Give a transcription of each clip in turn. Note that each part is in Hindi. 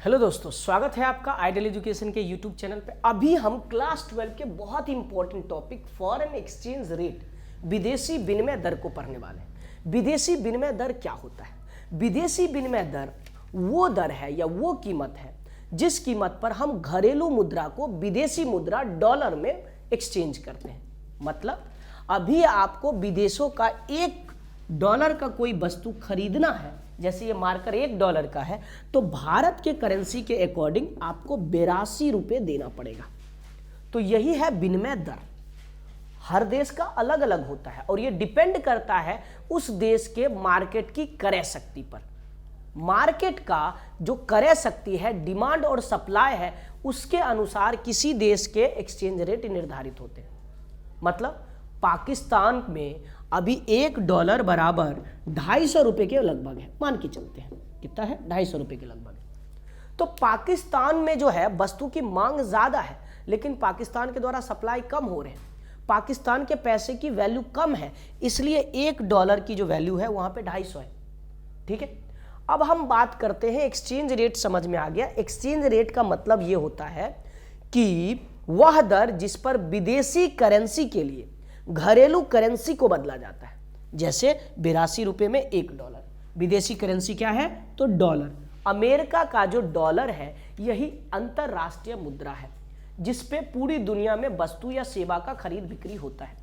हेलो दोस्तों, स्वागत है आपका आइडियल एजुकेशन के यूट्यूब चैनल पे। अभी हम क्लास 12 के बहुत ही important topic foreign exchange rate, विदेशी विनिमय दर को पढ़ने वाले हैं। विदेशी विनिमय दर क्या होता है? विदेशी विनिमय दर वो दर है या वो कीमत है जिस कीमत पर हम घरेलू मुद्रा को विदेशी मुद्रा डॉलर में एक्सचेंज करते हैं। मतलब अभी आपको विदेशों का $1 का कोई वस्तु खरीदना है, जैसे ये मार्कर $1 का है, तो भारत के करेंसी के अकॉर्डिंग आपको 82 रुपये देना पड़ेगा। तो यही है विनिमय दर। हर देश का अलग अलग होता है और ये डिपेंड करता है उस देश के मार्केट की क्रय शक्ति पर। मार्केट का जो क्रय शक्ति है, डिमांड और सप्लाई है, उसके अनुसार किसी देश के एक्सचेंज रेट निर्धारित होते हैं। मतलब पाकिस्तान में अभी $1 बराबर 250 रुपये के लगभग है, मान के चलते हैं। कितना है? 250 रुपये के लगभग है। तो पाकिस्तान में जो है वस्तु की मांग ज्यादा है, लेकिन पाकिस्तान के द्वारा सप्लाई कम हो रहे हैं। पाकिस्तान के पैसे की वैल्यू कम है, इसलिए $1 की जो वैल्यू है वहां पे 250 है। ठीक है, अब हम बात करते हैं एक्सचेंज रेट। समझ में आ गया? एक्सचेंज रेट का मतलब यह होता है कि वह दर जिस पर विदेशी करेंसी के लिए घरेलू करेंसी को बदला जाता है। जैसे 82 रुपये में $1। विदेशी करेंसी क्या है? तो डॉलर। अमेरिका का जो डॉलर है यही अंतरराष्ट्रीय मुद्रा है जिस पे पूरी दुनिया में वस्तु या सेवा का खरीद बिक्री होता है।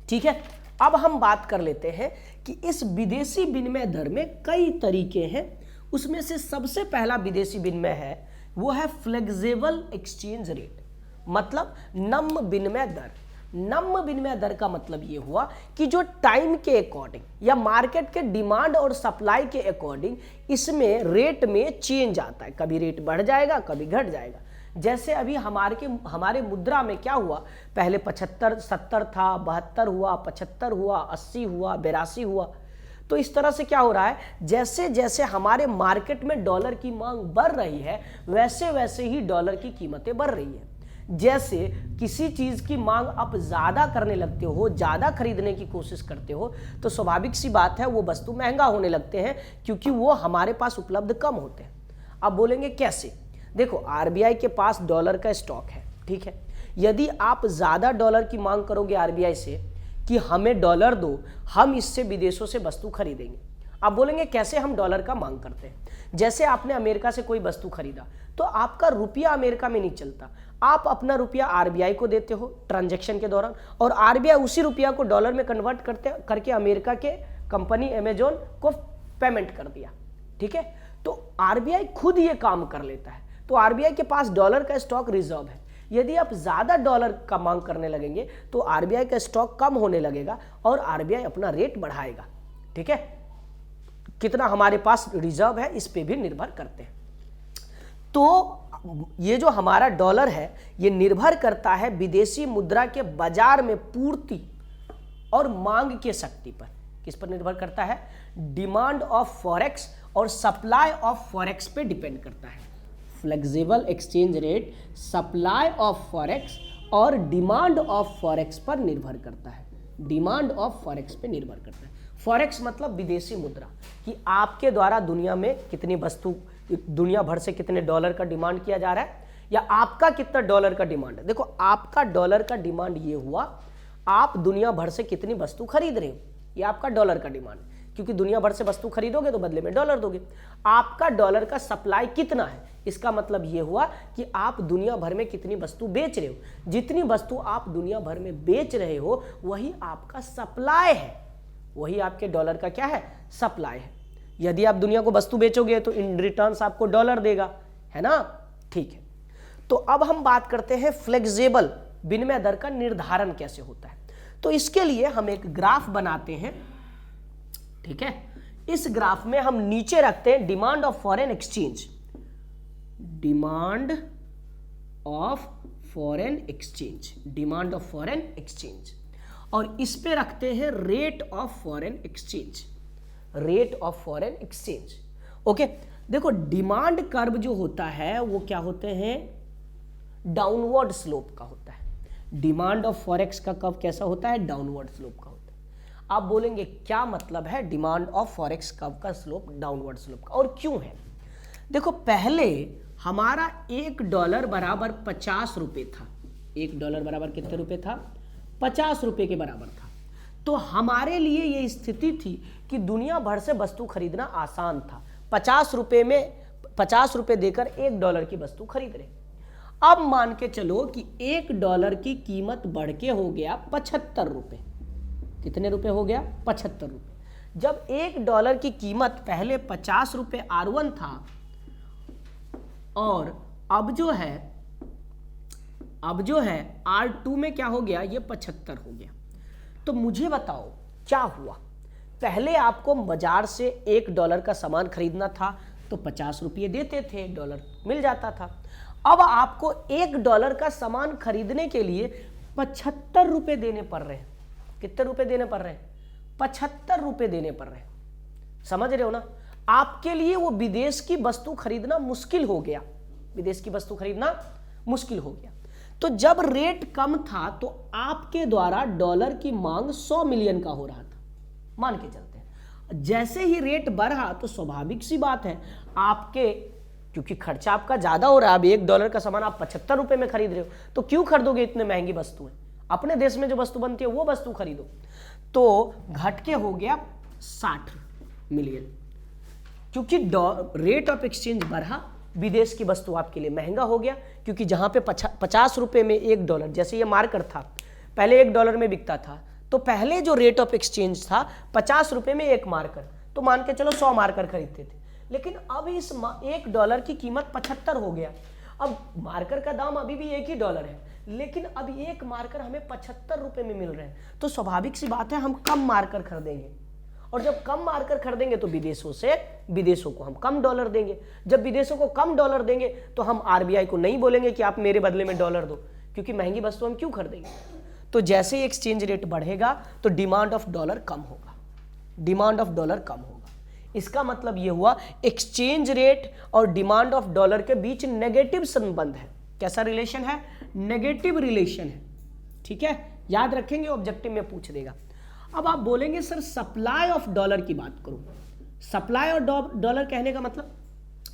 ठीक है, अब हम बात कर लेते हैं कि इस विदेशी विनिमय दर में कई तरीके हैं। उसमें से सबसे पहला विदेशी विनिमय है वो है फ्लेक्सिबल एक्सचेंज रेट, मतलब नम्य विनिमय दर। नम्य विनिमय दर का मतलब ये हुआ कि जो टाइम के अकॉर्डिंग या मार्केट के डिमांड और सप्लाई के अकॉर्डिंग इसमें रेट में चेंज आता है। कभी रेट बढ़ जाएगा, कभी घट जाएगा। जैसे अभी हमारे मुद्रा में क्या हुआ, पहले 75 70 था, 72 हुआ, 75 हुआ, 80 हुआ, 82 हुआ। तो इस तरह से क्या हो रहा है, जैसे जैसे हमारे मार्केट में डॉलर की मांग बढ़ रही है वैसे वैसे ही डॉलर की कीमतें बढ़ रही है। जैसे किसी चीज की मांग आप ज्यादा करने लगते हो, ज्यादा खरीदने की कोशिश करते हो, तो स्वाभाविक सी बात है वो वस्तु महंगा होने लगते हैं, क्योंकि वो हमारे पास उपलब्ध कम होते हैं। अब बोलेंगे कैसे? देखो, आरबीआई के पास डॉलर का स्टॉक है। ठीक है, यदि आप ज्यादा डॉलर की मांग करोगे आरबीआई से कि हमें डॉलर दो, हम इससे विदेशों से वस्तु खरीदेंगे। आप बोलेंगे कैसे हम डॉलर का मांग करते हैं? जैसे आपने अमेरिका से कोई वस्तु खरीदा तो आपका रुपया अमेरिका में नहीं चलता, आप अपना रुपया आरबीआई को देते हो ट्रांजैक्शन के दौरान, और आरबीआई उसी रुपया को डॉलर में कन्वर्ट करके अमेरिका के कंपनी अमेजोन को पेमेंट कर दिया। ठीक है, तो आरबीआई खुद ये काम कर लेता है। तो आरबीआई के पास डॉलर का स्टॉक रिजर्व है। यदि आप ज्यादा डॉलर का मांग करने लगेंगे तो आरबीआई का स्टॉक कम होने लगेगा और आरबीआई अपना रेट बढ़ाएगा। ठीक है, कितना हमारे पास रिजर्व है इस पे भी निर्भर करते हैं। तो ये जो हमारा डॉलर है ये निर्भर करता है विदेशी मुद्रा के बाजार में पूर्ति और मांग के शक्ति पर। किस पर निर्भर करता है? डिमांड ऑफ फॉरेक्स और सप्लाई ऑफ फॉरेक्स पे डिपेंड करता है। Flexible exchange rate supply of forex और डिमांड ऑफ फॉरेक्स पर निर्भर करता है। डिमांड ऑफ फॉरेक्स पे निर्भर करता है। फॉरेक्स मतलब विदेशी मुद्रा, कि आपके द्वारा दुनिया में कितनी वस्तु, दुनिया भर से कितने डॉलर का डिमांड किया जा रहा है, या आपका कितना डॉलर का डिमांड है। देखो, आपका डॉलर का डिमांड ये हुआ, आप दुनिया भर से कितनी वस्तु खरीद रहे हो, ये आपका डॉलर का डिमांड, क्योंकि दुनिया भर से वस्तु खरीदोगे तो बदले में डॉलर दोगे। आपका डॉलर का सप्लाई कितना है, इसका मतलब यह हुआ कि आप दुनिया भर में कितनी वस्तु बेच रहे हो। जितनी वस्तु आप दुनिया भर में बेच रहे हो वही आपका सप्लाई है, वही आपके डॉलर का क्या है? सप्लाई है। यदि आप दुनिया को वस्तु बेचोगे तो इन रिटर्न्स आपको डॉलर देगा, है ना? ठीक है, तो अब हम बात करते हैं फ्लेक्सिबल विनिमय दर का निर्धारण कैसे होता है। तो इसके लिए हम एक ग्राफ बनाते हैं। ठीक है, इस ग्राफ में हम नीचे रखते हैं demand of foreign exchange, demand of foreign exchange, demand of foreign exchange, और इस पे रखते हैं rate of foreign exchange, rate of foreign exchange. Okay, देखो डिमांड कर्व जो होता है वो क्या होते हैं? डाउनवर्ड स्लोप का होता है। डिमांड ऑफ फॉरेक्स का कर्व कैसा होता है? डाउनवर्ड स्लोप का होता है। आप बोलेंगे क्या मतलब है डिमांड ऑफ फॉरेक्स कर्व का स्लोप डाउनवर्ड स्लोप का, और क्यों है? देखो पहले हमारा $1 बराबर 50 रुपये था। $1 बराबर कितने रुपए था? 50 रुपये के बराबर था। तो हमारे लिए ये स्थिति थी कि दुनिया भर से वस्तु खरीदना आसान था। 50 रुपये देकर $1 की वस्तु खरीद रहे। अब मान के चलो कि $1 की कीमत बढ़ के हो गया 75 रुपये। कितने रुपए हो गया? 75 रुपये। जब $1 की कीमत पहले 50 रुपये R1 था और अब जो है R2 में क्या हो गया? ये 75 हो गया। तो मुझे बताओ क्या हुआ? पहले आपको बाजार से $1 का सामान खरीदना था तो 50 रुपये देते थे, $1 मिल जाता था। अब आपको $1 का सामान खरीदने के लिए 75 रुपये देने पड़ रहे हैं। कितने रुपए देने पड़ रहे हैं? 75 रुपये देने पड़ रहे हैं। समझ रहे हो ना? आपके लिए वो विदेश की वस्तु खरीदना मुश्किल हो गया। विदेश की वस्तु खरीदना मुश्किल हो गया। तो जब रेट कम था तो आपके द्वारा डॉलर की मांग 100 मिलियन का हो रहा था, मान के चलते हैं। जैसे ही रेट बढ़ा तो स्वाभाविक सी बात है आपके, क्योंकि खर्चा आपका ज्यादा हो रहा है। अब $1 का सामान आप 75 रुपये में खरीद रहे हो तो क्यों खरीदोगे इतने महंगी वस्तुएं? अपने देश में जो वस्तु बनती है वो वस्तु खरीदो। तो घट के हो गया 60 मिलियन, क्योंकि रेट ऑफ एक्सचेंज बढ़ा, विदेश की वस्तु आपके लिए महंगा हो गया। क्योंकि जहां पे 50 रुपये में $1, जैसे ये मार्कर था पहले $1 में बिकता था, तो पहले जो रेट ऑफ एक्सचेंज था 50 रुपये में एक मार्कर, तो मान के चलो 100 मार्कर खरीदते थे। लेकिन अब इस $1 की कीमत 75 हो गया। अब मार्कर का दाम अभी भी $1 है, लेकिन अब एक मार्कर हमें 75 रुपये में मिल रहे हैं। तो स्वाभाविक सी बात है हम कम मार्कर खरीदेंगे, और जब कम मार्कर खरीदेंगे तो विदेशों को हम कम डॉलर देंगे। जब विदेशों को कम डॉलर देंगे तो हम RBI को नहीं बोलेंगे कि आप मेरे बदले में डॉलर दो, क्योंकि महंगी वस्तु हम क्यों खरीदेंगे। तो जैसे ही एक्सचेंज रेट बढ़ेगा तो डिमांड ऑफ डॉलर कम होगा, डिमांड ऑफ डॉलर कम होगा। इसका मतलब यह हुआ एक्सचेंज रेट और डिमांड ऑफ डॉलर के बीच नेगेटिव संबंध है। कैसा रिलेशन है? नेगेटिव रिलेशन है। ठीक है, याद रखेंगे, ऑब्जेक्टिव में पूछ देगा। अब आप बोलेंगे सर सप्लाई ऑफ डॉलर की बात करूं। सप्लाई ऑफ डॉलर कहने का मतलब,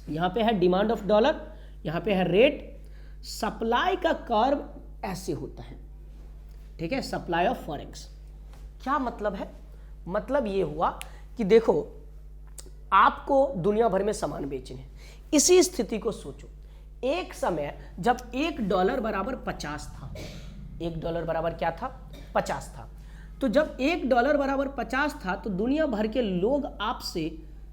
यहां पे है डिमांड ऑफ डॉलर, यहां पे है रेट। सप्लाई का कर्व ऐसे होता है, ठीक है, सप्लाई ऑफ फॉरेक्स। क्या मतलब है? मतलब ये हुआ कि देखो आपको दुनिया भर में सामान बेचने हैं। इसी स्थिति को सोचो, एक समय जब $1 बराबर 50 था। $1 बराबर क्या था? 50 था। तो जब $1 बराबर 50 था तो दुनिया भर के लोग आपसे,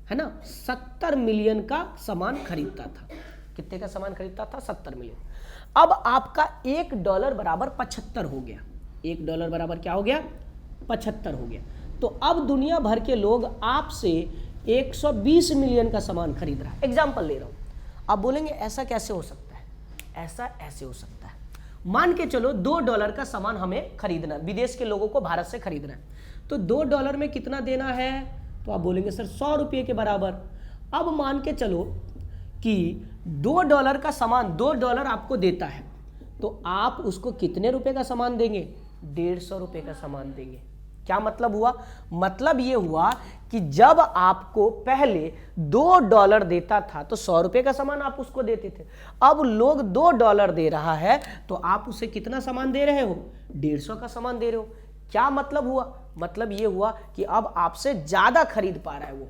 है ना, 70 मिलियन का सामान खरीदता था। कितने का सामान खरीदता था? 70 मिलियन। अब आपका $1 बराबर 75 हो गया। $1 बराबर क्या हो गया? 75 हो गया। तो अब दुनिया भर के लोग आपसे 120 मिलियन का सामान खरीद रहा है। एग्जाम्पल ले रहा हूं। आप बोलेंगे ऐसा कैसे हो सकता है? ऐसा ऐसे हो सकता है। मान के चलो $2 का सामान हमें खरीदना, विदेश के लोगों को भारत से खरीदना है, तो $2 में कितना देना है? तो आप बोलेंगे सर 100 रुपये के बराबर। अब मान के चलो कि $2 का सामान $2 आपको देता है, तो आप उसको कितने रुपए का सामान देंगे? 150 रुपये का सामान देंगे। क्या मतलब हुआ? मतलब ये हुआ कि जब आपको पहले $2 देता था तो 100 रुपये का सामान आप उसको देते थे। अब लोग $2 दे रहा है तो आप उसे कितना सामान दे रहे हो? 150 का सामान दे रहे हो। क्या मतलब हुआ? मतलब ये हुआ कि अब आपसे ज्यादा खरीद पा रहा है वो,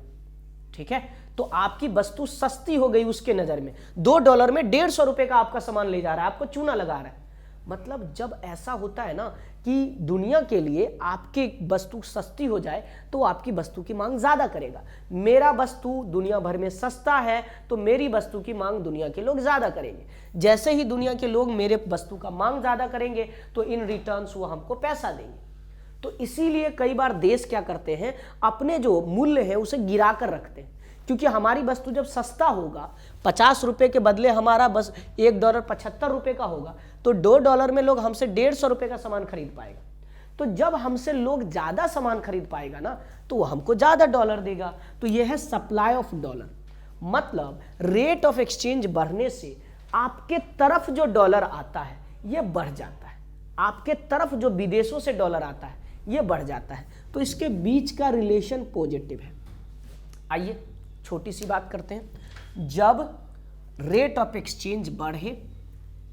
ठीक है। तो आपकी वस्तु सस्ती हो गई उसके नजर में। $2 में 150 रुपये का आपका सामान ले जा रहा है, आपको चूना लगा रहा है। मतलब जब ऐसा होता है ना कि दुनिया के लिए आपकी वस्तु सस्ती हो जाए तो आपकी वस्तु की मांग ज्यादा करेगा। मेरा वस्तु दुनिया भर में सस्ता है तो मेरी वस्तु की मांग दुनिया के लोग ज्यादा करेंगे। जैसे ही दुनिया के लोग मेरे वस्तु का मांग ज्यादा करेंगे तो इन रिटर्न्स वो हमको पैसा देंगे। तो इसीलिए कई बार देश क्या करते हैं, अपने जो मूल्य है उसे गिरा कर रखते हैं, क्योंकि हमारी वस्तु जब सस्ता होगा, 50 रुपये के बदले हमारा बस $1 75 रुपये का होगा, तो $2 में लोग हमसे 150 रुपये का सामान खरीद पाएगा। तो जब हमसे लोग ज्यादा सामान खरीद पाएगा ना तो वो हमको ज्यादा डॉलर देगा। तो यह है सप्लाई ऑफ डॉलर। मतलब रेट ऑफ एक्सचेंज बढ़ने से आपके तरफ जो डॉलर आता है यह बढ़ जाता है, आपके तरफ जो विदेशों से डॉलर आता है यह बढ़ जाता है। तो इसके बीच का रिलेशन पॉजिटिव है। आइए छोटी सी बात करते हैं। जब रेट ऑफ एक्सचेंज बढ़े,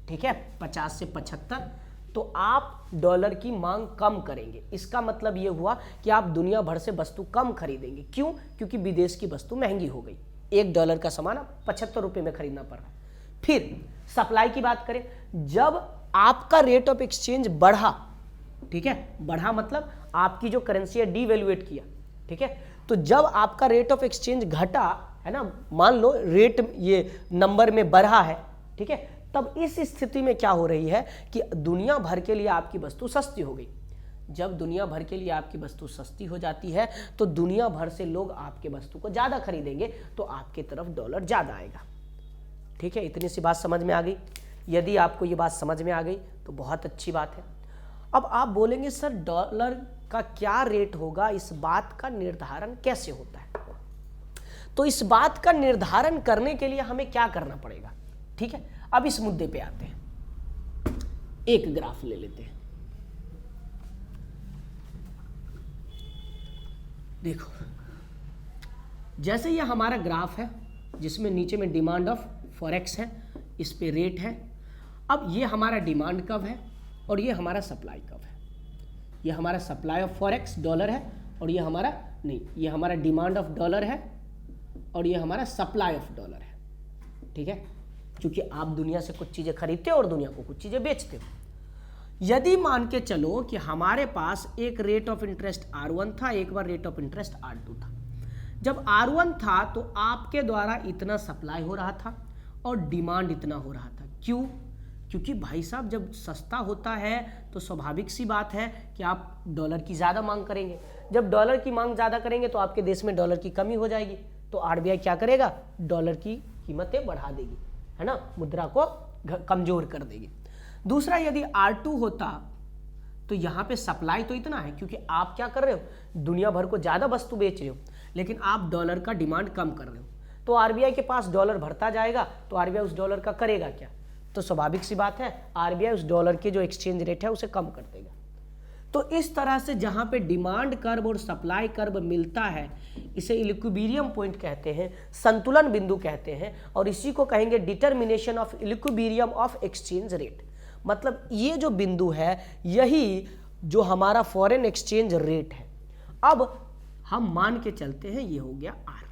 ठीक है, 50 से 75, तो आप डॉलर की मांग कम करेंगे। इसका मतलब यह हुआ कि आप दुनिया भर से वस्तु कम खरीदेंगे। क्यों? क्योंकि विदेश की वस्तु महंगी हो गई। $1 का सामान अब 75 रुपये में खरीदना पड़ रहा है। फिर सप्लाई की बात करें, जब आपका रेट ऑफ एक्सचेंज बढ़ा, ठीक है, बढ़ा मतलब आपकी जो करेंसी है डीवैल्यूएट किया, ठीक है, तो जब आपका रेट ऑफ एक्सचेंज घटा, है ना, मान लो रेट ये नंबर में बढ़ा है, ठीक है, तब इस स्थिति में क्या हो रही है कि दुनिया भर के लिए आपकी वस्तु सस्ती हो गई। जब दुनिया भर के लिए आपकी वस्तु सस्ती हो जाती है तो दुनिया भर से लोग आपके वस्तु को ज़्यादा खरीदेंगे, तो आपके तरफ डॉलर ज़्यादा आएगा। ठीक है, इतनी सी बात समझ में आ गई। यदि आपको ये बात समझ में आ गई तो बहुत अच्छी बात है। अब आप बोलेंगे सर डॉलर का क्या रेट होगा, इस बात का निर्धारण कैसे होता है? तो इस बात का निर्धारण करने के लिए हमें क्या करना पड़ेगा? ठीक है, अब इस मुद्दे पे आते हैं। एक ग्राफ ले लेते हैं। देखो, जैसे ये हमारा ग्राफ है जिसमें नीचे में डिमांड ऑफ फॉरेक्स है, इस पे रेट है। अब ये हमारा डिमांड कब है और ये हमारा सप्लाई कब है। ये हमारा सप्लाई ऑफ फॉरेक्स डॉलर है और ये हमारा नहीं, ये हमारा डिमांड ऑफ डॉलर है और ये हमारा सप्लाई ऑफ डॉलर है। ठीक है, क्योंकि आप दुनिया से कुछ चीज़ें खरीदते हो और दुनिया को कुछ चीज़ें बेचते हो। यदि मान के चलो कि हमारे पास एक रेट ऑफ इंटरेस्ट R1 था, एक बार रेट ऑफ इंटरेस्ट R2 था। जब R1 था तो आपके द्वारा इतना सप्लाई हो रहा था और डिमांड इतना हो रहा था। क्यों? क्योंकि भाई साहब जब सस्ता होता है तो स्वाभाविक सी बात है कि आप डॉलर की ज़्यादा मांग करेंगे। जब डॉलर की मांग ज़्यादा करेंगे तो आपके देश में डॉलर की कमी हो जाएगी, तो RBI क्या करेगा? डॉलर की कीमतें बढ़ा देगी, है ना, मुद्रा को कमज़ोर कर देगी। दूसरा, यदि R2 होता तो यहाँ पे सप्लाई तो इतना है क्योंकि आप क्या कर रहे हो, दुनिया भर को ज़्यादा वस्तु बेच रहे हो, लेकिन आप डॉलर का डिमांड कम कर रहे हो। तो RBI के पास डॉलर भरता जाएगा तो RBI उस डॉलर का करेगा क्या? तो स्वाभाविक सी बात है RBI उस डॉलर के जो एक्सचेंज रेट है उसे कम कर देगा। तो इस तरह से जहाँ पे डिमांड कर्व और सप्लाई कर्व मिलता है, इसे इक्विलिब्रियम पॉइंट कहते हैं, संतुलन बिंदु कहते हैं, और इसी को कहेंगे determination of equilibrium of exchange rate. मतलब ये जो बिंदु है यही जो हमारा फॉरेन एक्सचेंज रेट है। अब हम मान के चलते हैं ये हो गया R,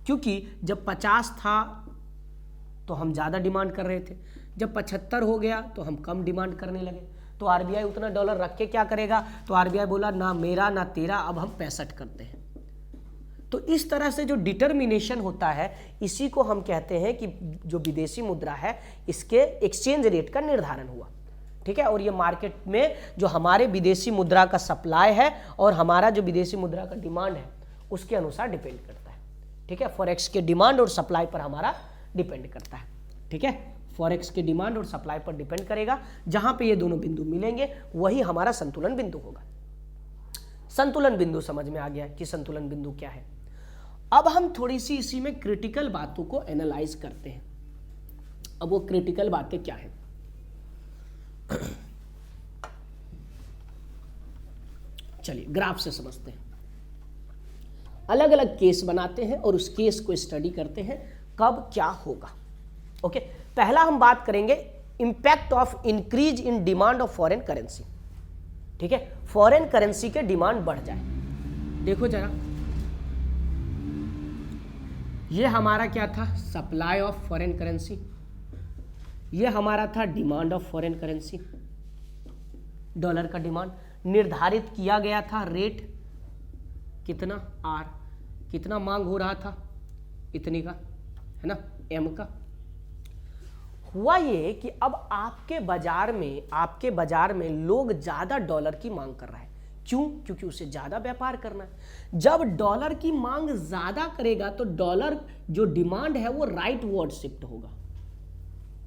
क्योंकि जब 50 था तो हम ज़्यादा डिमांड कर रहे थे, जब 75 हो गया तो हम कम डिमांड करने लगे। तो RBI उतना डॉलर रख के क्या करेगा? तो RBI बोला ना मेरा ना तेरा, अब हम 65 करते हैं। तो इस तरह से जो डिटर्मिनेशन होता है इसी को हम कहते हैं कि जो विदेशी मुद्रा है इसके एक्सचेंज रेट का निर्धारण हुआ। ठीक है, और ये मार्केट में जो हमारे विदेशी मुद्रा का सप्लाई है और हमारा जो विदेशी मुद्रा का डिमांड है उसके अनुसार डिपेंड करता है। ठीक है, फॉरेक्स के डिमांड और सप्लाई पर हमारा डिपेंड करता है। ठीक है, फॉरेक्स के डिमांड और सप्लाई पर डिपेंड करेगा। जहां पे ये दोनों बिंदु मिलेंगे वही हमारा संतुलन बिंदु होगा। संतुलन बिंदु समझ में आ गया कि संतुलन बिंदु क्या है। अब हम थोड़ी सी इसी में क्रिटिकल बातों को एनालाइज करते हैं। अब वो क्रिटिकल बातें क्या है? चलिए ग्राफ से समझते हैं। अलग अलग केस बनाते हैं और उस केस को स्टडी करते हैं कब क्या होगा। ओके, पहला हम बात करेंगे impact of increase in demand of foreign currency. ठीक है, फॉरेन करेंसी के डिमांड बढ़ जाए। देखो जरा, ये हमारा क्या था? Supply of foreign currency. ये हमारा था demand of foreign currency, dollar का डिमांड। निर्धारित किया गया था रेट कितना? R। कितना मांग हो रहा था? इतनी का, है ना, M का। हुआ ये कि अब आपके बाजार में लोग ज्यादा डॉलर की मांग कर रहा है। क्यों? क्योंकि उसे ज्यादा व्यापार करना है। जब डॉलर की मांग ज्यादा करेगा तो डॉलर जो डिमांड है वो राइट वर्ड शिफ्ट होगा।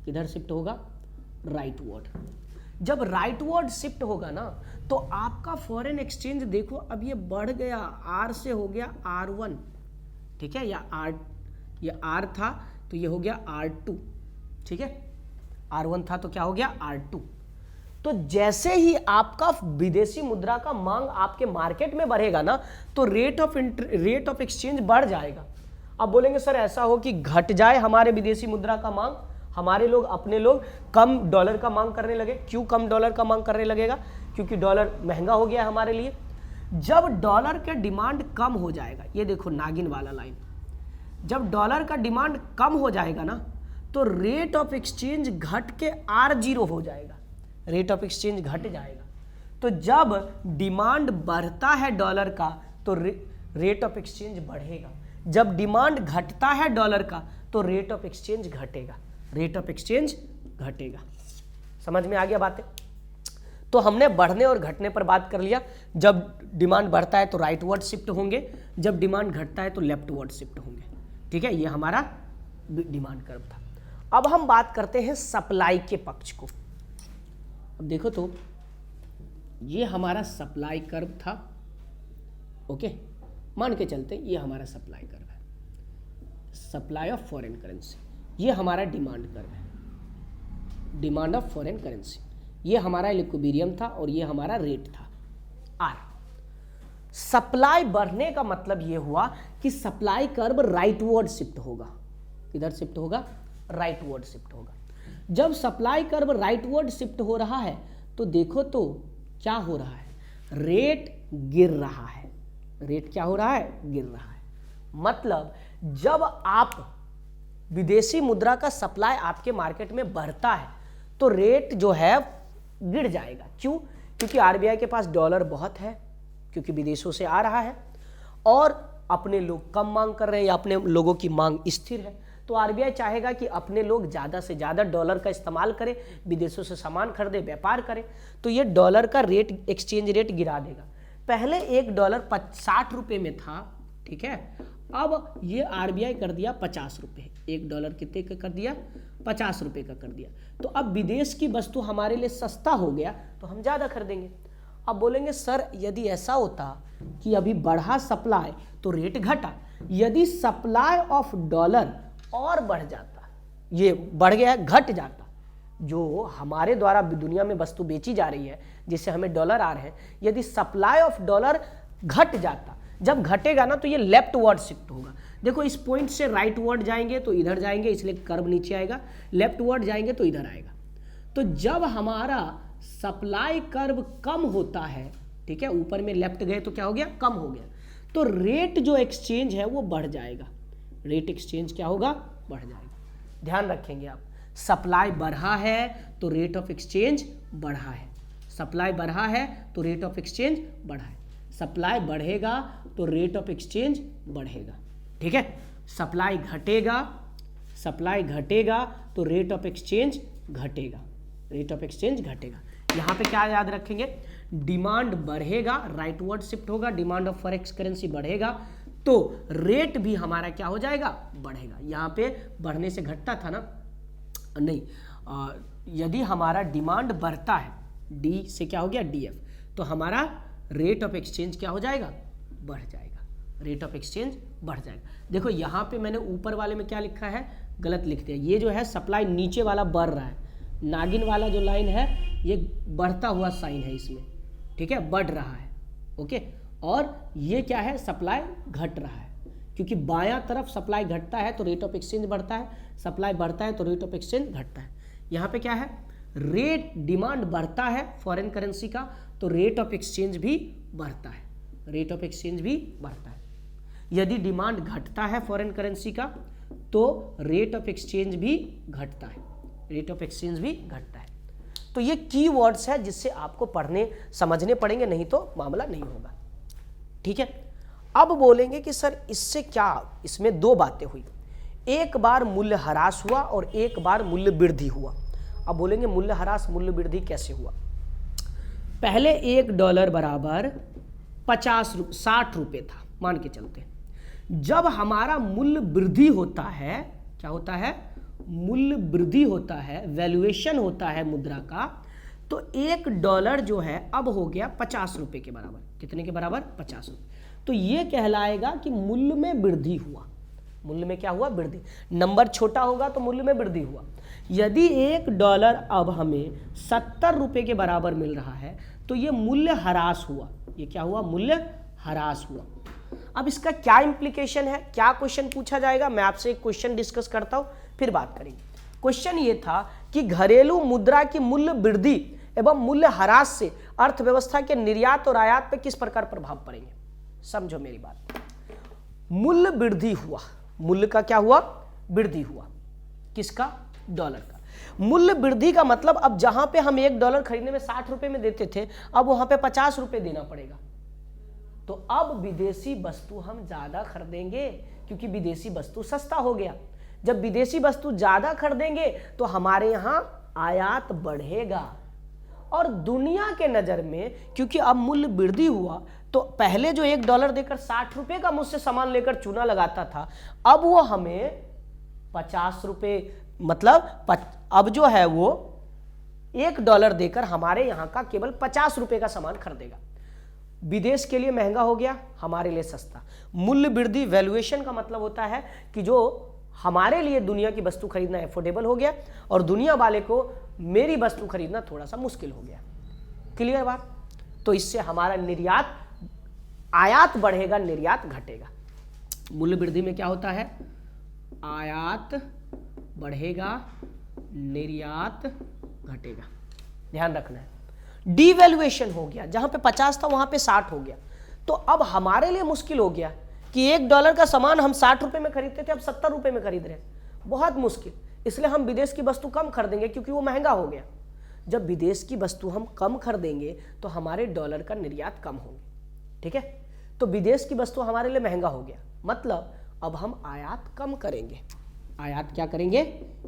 किधर शिफ्ट होगा? Right word. जब राइट वर्ड शिफ्ट होगा ना तो आपका फॉरेन एक्सचेंज देखो अब ये बढ़ गया, R से हो गया R1। ठीक है, ये R था तो ये हो गया R2। ठीक है, R1 था तो क्या हो गया? R2। तो जैसे ही आपका विदेशी मुद्रा का मांग आपके मार्केट में बढ़ेगा ना तो रेट ऑफ एक्सचेंज बढ़ जाएगा। अब बोलेंगे सर ऐसा हो कि घट जाए हमारे विदेशी मुद्रा का मांग, हमारे लोग अपने लोग कम डॉलर का मांग करने लगे। क्यों कम डॉलर का मांग करने लगेगा? क्योंकि डॉलर महंगा हो गया है हमारे लिए। जब डॉलर का डिमांड कम हो जाएगा, ये देखो नागिन वाला लाइन, जब डॉलर का डिमांड कम हो जाएगा ना तो रेट ऑफ एक्सचेंज घट के R0 हो जाएगा, रेट ऑफ एक्सचेंज घट जाएगा। तो जब डिमांड बढ़ता है डॉलर का तो रेट ऑफ एक्सचेंज बढ़ेगा, जब डिमांड घटता है डॉलर का तो रेट ऑफ एक्सचेंज घटेगा, रेट ऑफ एक्सचेंज घटेगा। समझ में आ गया बातें? तो हमने बढ़ने और घटने पर बात कर लिया। जब डिमांड बढ़ता है तो राइटवर्ड शिफ्ट होंगे, जब डिमांड घटता है तो लेफ्टवर्ड शिफ्ट होंगे। ठीक है, ये हमारा डिमांड कर्व था। अब हम बात करते हैं सप्लाई के पक्ष को। अब देखो तो ये हमारा सप्लाई कर्व था। ओके, मान के चलते ये हमारा सप्लाई कर्व है, सप्लाई ऑफ फॉरेन करेंसी। ये हमारा डिमांड कर्व है, डिमांड ऑफ फॉरेन करेंसी। ये हमारा इक्विलिब्रियम था और ये हमारा रेट था आर। सप्लाई बढ़ने का मतलब ये हुआ कि सप्लाई कर्व राइटवर्ड शिफ्ट होगा। किधर शिफ्ट होगा? राइटवर्ड शिफ्ट होगा। जब सप्लाई कर्व राइटवर्ड शिफ्ट हो रहा है तो देखो तो क्या हो रहा है? रेट गिर रहा है। रेट क्या हो रहा है? गिर रहा है। मतलब जब आप विदेशी मुद्रा का सप्लाई आपके मार्केट में बढ़ता है तो रेट जो है गिर जाएगा। क्यों? क्योंकि आरबीआई के पास डॉलर बहुत है, क्योंकि विदेशों से आ रहा है और अपने लोग कम मांग कर रहे हैं या अपने लोगों की मांग स्थिर है, तो आरबीआई चाहेगा कि अपने लोग ज़्यादा से ज़्यादा डॉलर का इस्तेमाल करें, विदेशों से सामान खरीदे, व्यापार करें। तो ये डॉलर का रेट, एक्सचेंज रेट गिरा देगा। पहले $1 60 में था, ठीक है, अब ये आरबीआई कर दिया 50 रुपये। $1 कितने का कर दिया? 50 रुपये का कर दिया। तो अब विदेश की वस्तु हमारे लिए सस्ता हो गया तो हम ज़्यादा खरीदेंगे। अब बोलेंगे सर यदि ऐसा होता कि अभी बढ़ा सप्लाई तो रेट घटा, यदि सप्लाई ऑफ डॉलर और बढ़ जाता, ये बढ़ गया घट जाता, जो हमारे द्वारा दुनिया में वस्तु बेची जा रही है जिससे हमें डॉलर आ रहे हैं, यदि सप्लाई ऑफ डॉलर घट जाता, जब घटेगा ना तो ये लेफ्ट वर्ड शिफ्ट होगा। देखो इस पॉइंट से राइट वर्ड जाएंगे तो इधर जाएंगे, इसलिए कर्व नीचे आएगा, लेफ्ट वर्ड जाएंगे तो इधर आएगा। तो जब हमारा सप्लाई कर्व कम होता है, ठीक है, ऊपर में लेफ्ट गए तो क्या हो गया? कम हो गया। तो रेट जो एक्सचेंज है वो बढ़ जाएगा, रेट एक्सचेंज क्या होगा? बढ़ जाएगा। ध्यान रखेंगे आप, सप्लाई बढ़ा है तो रेट ऑफ एक्सचेंज बढ़ा है, सप्लाई बढ़ा है तो रेट ऑफ एक्सचेंज बढ़ा है, सप्लाई बढ़ेगा तो रेट ऑफ एक्सचेंज बढ़ेगा। ठीक है, सप्लाई घटेगा, सप्लाई घटेगा तो रेट ऑफ एक्सचेंज घटेगा, रेट ऑफ एक्सचेंज घटेगा। यहाँ पे क्या याद रखेंगे? डिमांड बढ़ेगा, राइटवर्ड शिफ्ट होगा, डिमांड ऑफ फॉरेक्स करेंसी बढ़ेगा तो रेट भी हमारा क्या हो जाएगा? बढ़ेगा। यहाँ पे बढ़ने से घटता था ना, नहीं, यदि हमारा डिमांड बढ़ता है, डी से क्या हो गया? डीएफ, तो हमारा रेट ऑफ एक्सचेंज क्या हो जाएगा? बढ़ जाएगा, रेट ऑफ एक्सचेंज बढ़ जाएगा। देखो यहाँ पे मैंने ऊपर वाले में क्या लिखा है? गलत लिख दिया। ये जो है सप्लाई नीचे वाला बढ़ रहा है, नागिन वाला जो लाइन है ये बढ़ता हुआ साइन है इसमें, ठीक है, बढ़ रहा है। ओके, और ये क्या है? सप्लाई घट रहा है, क्योंकि बायां तरफ सप्लाई घटता है तो रेट ऑफ एक्सचेंज बढ़ता है, सप्लाई बढ़ता है तो रेट ऑफ एक्सचेंज घटता है। यहाँ पे क्या है? रेट, डिमांड बढ़ता है फॉरेन करेंसी का तो रेट ऑफ एक्सचेंज भी बढ़ता है, रेट ऑफ एक्सचेंज भी बढ़ता है। यदि डिमांड घटता है फॉरेन करेंसी का तो रेट ऑफ एक्सचेंज भी घटता है, रेट ऑफ एक्सचेंज भी घटता है। तो ये की वर्ड्स है जिससे आपको पढ़ने समझने पड़ेंगे, नहीं तो मामला नहीं होगा। ठीक है, अब बोलेंगे कि सर इससे क्या, इसमें दो बातें हुई, एक बार मूल्य ह्रास हुआ और एक बार मूल्य वृद्धि हुआ। अब बोलेंगे मूल्य ह्रास मूल्य वृद्धि कैसे हुआ? पहले $1 बराबर 60 रुपये था, मान के चलते हैं। जब हमारा मूल्य वृद्धि होता है, क्या होता है? मूल्य वृद्धि होता है, वैल्यूएशन होता है मुद्रा का, तो $1 जो है अब हो गया 50 रुपये के बराबर। कितने के बराबर? 50 रुपये। तो ये कहलाएगा कि मूल्य में वृद्धि हुआ। मूल्य में क्या हुआ? वृद्धि। नंबर छोटा होगा तो मूल्य में वृद्धि हुआ। यदि $1 अब हमें 70 रुपये के बराबर मिल रहा है तो ये मूल्य ह्रास हुआ। ये क्या हुआ? मूल्य ह्रास हुआ। अब इसका क्या इंप्लीकेशन है, क्या क्वेश्चन पूछा जाएगा, मैं आपसे एक क्वेश्चन डिस्कस करता हूं, फिर बात करेंगे। क्वेश्चन ये था कि घरेलू मुद्रा की मूल्य वृद्धि एवं मूल्य ह्रास से अर्थव्यवस्था के निर्यात और आयात पर किस प्रकार प्रभाव पड़ेंगे। समझो मेरी बात। मूल्य वृद्धि हुआ, मूल्य का क्या हुआ, वृद्धि हुआ, किसका, डॉलर का। मूल्य वृद्धि का मतलब अब जहां पे हम $1 खरीदने में 60 रुपए में देते थे, अब वहां पे 50 रुपए देना पड़ेगा। तो अब विदेशी वस्तु हम ज्यादा खरीदेंगे क्योंकि विदेशी वस्तु सस्ता हो गया। जब विदेशी वस्तु ज्यादा खरीदेंगे तो हमारे यहां आयात बढ़ेगा। और दुनिया के नजर में क्योंकि अब मूल्य वृद्धि हुआ, तो पहले जो $1 देकर 60 रुपए का मुझसे सामान लेकर चूना लगाता था, अब वो हमें 50 रुपए, मतलब अब जो है वो $1 देकर हमारे यहां का केवल 50 रुपए का सामान खरीदेगा। विदेश के लिए महंगा हो गया, हमारे लिए सस्ता। मूल्य वृद्धि, वैल्यूएशन का मतलब होता है कि जो हमारे लिए दुनिया की वस्तु खरीदना एफोर्डेबल हो गया और दुनिया वाले को मेरी वस्तु खरीदना थोड़ा सा मुश्किल हो गया। क्लियर बात। तो इससे हमारा निर्यात, आयात बढ़ेगा, निर्यात घटेगा। मूल्य वृद्धि में क्या होता है, आयात बढ़ेगा, निर्यात घटेगा, ध्यान रखना है। डिवैल्यूएशन हो गया, जहां पे 50 था वहां पे 60 हो गया, तो अब हमारे लिए मुश्किल हो गया कि $1 का सामान हम 60 रुपए में खरीदते थे, अब 70 रुपए में खरीद रहे हैं, बहुत मुश्किल। इसलिए हम विदेश की वस्तु कम खरीदेंगे क्योंकि वो महंगा हो गया। जब विदेश की वस्तु हम कम खरीदेंगे तो हमारे डॉलर का निर्यात कम होंगे, ठीक है। तो विदेश की वस्तु हमारे लिए महंगा हो गया, मतलब अब हम आयात कम करेंगे। आयात क्या करेंगे,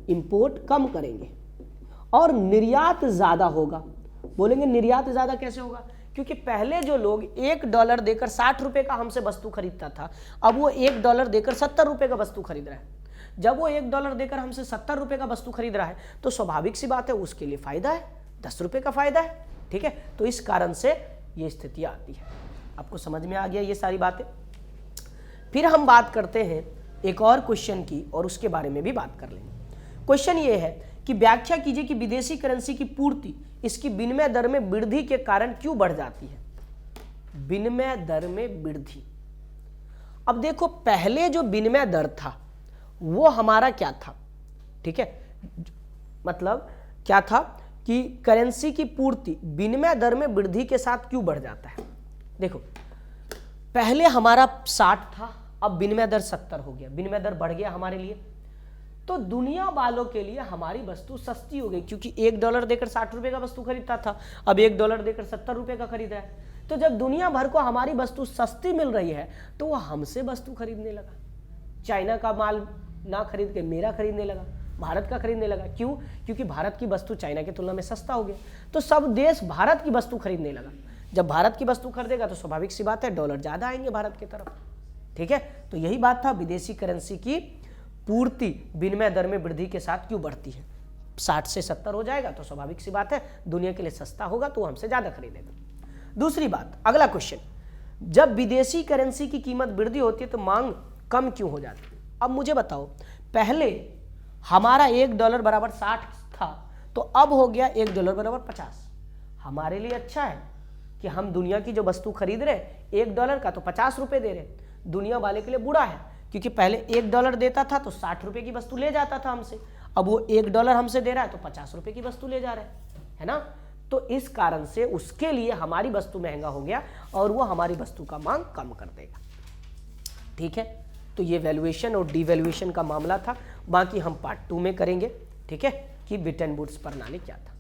इंपोर्ट कम करेंगे, और निर्यात ज्यादा होगा। बोलेंगे निर्यात ज्यादा कैसे होगा, क्योंकि पहले जो लोग $1 देकर 60 रुपए का हमसे वस्तु खरीदता था, अब वो $1 देकर 70 रुपए का वस्तु खरीद रहा है। जब वो $1 देकर हमसे 70 रुपए का वस्तु खरीद रहा है तो स्वाभाविक सी बात है उसके लिए फायदा है, 10 रुपए का फायदा है, ठीक है। तो इस कारण से ये स्थितियां आती है। आपको समझ में आ गया ये सारी बातें। फिर हम बात करते हैं एक और क्वेश्चन की, और उसके बारे में भी बात कर लेंगे। क्वेश्चन ये है कि व्याख्या कीजिए कि विदेशी करेंसी की पूर्ति इसकी विनिमय दर में वृद्धि के कारण क्यों बढ़ जाती है। विनिमय दर में वृद्धि, अब देखो पहले जो विनिमय दर था वो हमारा क्या था, ठीक है, मतलब क्या था कि करेंसी की पूर्ति विनिमय दर में वृद्धि के साथ क्यों बढ़ जाता है। देखो पहले हमारा 60 था, अब विनिमय दर 70 हो गया, विनिमय दर बढ़ गया हमारे लिए, तो दुनिया वालों के लिए हमारी वस्तु सस्ती हो गई, क्योंकि $1 देकर 60 रुपए का वस्तु खरीदता था, अब $1 देकर 70 रुपए का खरीदा है। तो जब दुनिया भर को हमारी वस्तु सस्ती मिल रही है तो वो हमसे वस्तु खरीदने लगा। चाइना का माल ना खरीद के मेरा खरीदने लगा, भारत का खरीदने लगा। क्यों, क्योंकि भारत की वस्तु चाइना की तुलना में सस्ता हो गया, तो सब देश भारत की वस्तु खरीदने लगा। जब भारत की वस्तु खरीदेगा तो स्वाभाविक सी बात है डॉलर ज्यादा आएंगे भारत की तरफ, ठीक है। तो यही बात था, विदेशी करेंसी की पूर्ति विनिमय दर में वृद्धि के साथ क्यों बढ़ती है। 60 से 70 हो जाएगा तो स्वाभाविक सी बात है दुनिया के लिए सस्ता होगा तो वो हमसे ज्यादा खरीदेगा। दूसरी बात, अगला क्वेश्चन, जब विदेशी करेंसी की कीमत वृद्धि होती है तो मांग कम क्यों हो जाती है। अब मुझे बताओ, पहले हमारा $1 बराबर 60 था, तो अब हो गया $1 बराबर 50। हमारे लिए अच्छा है कि हम दुनिया की जो वस्तु खरीद रहे $1 का तो 50 रुपए दे रहे। दुनिया वाले के लिए बुरा है क्योंकि पहले $1 देता था तो 60 रुपए की वस्तु ले जाता था हमसे, अब वो $1 हमसे दे रहा है तो 50 रुपए की वस्तु ले जा रहा है ना। तो इस कारण से उसके लिए हमारी वस्तु महंगा हो गया और वो हमारी वस्तु का मांग कम कर देगा, ठीक है। तो ये वैल्यूएशन और डिवैल्यूएशन का मामला था, बाकी हम पार्ट 2 में करेंगे, ठीक है, कि ब्रिटेन वुड्स प्रणाली क्या था।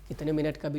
कितने मिनट का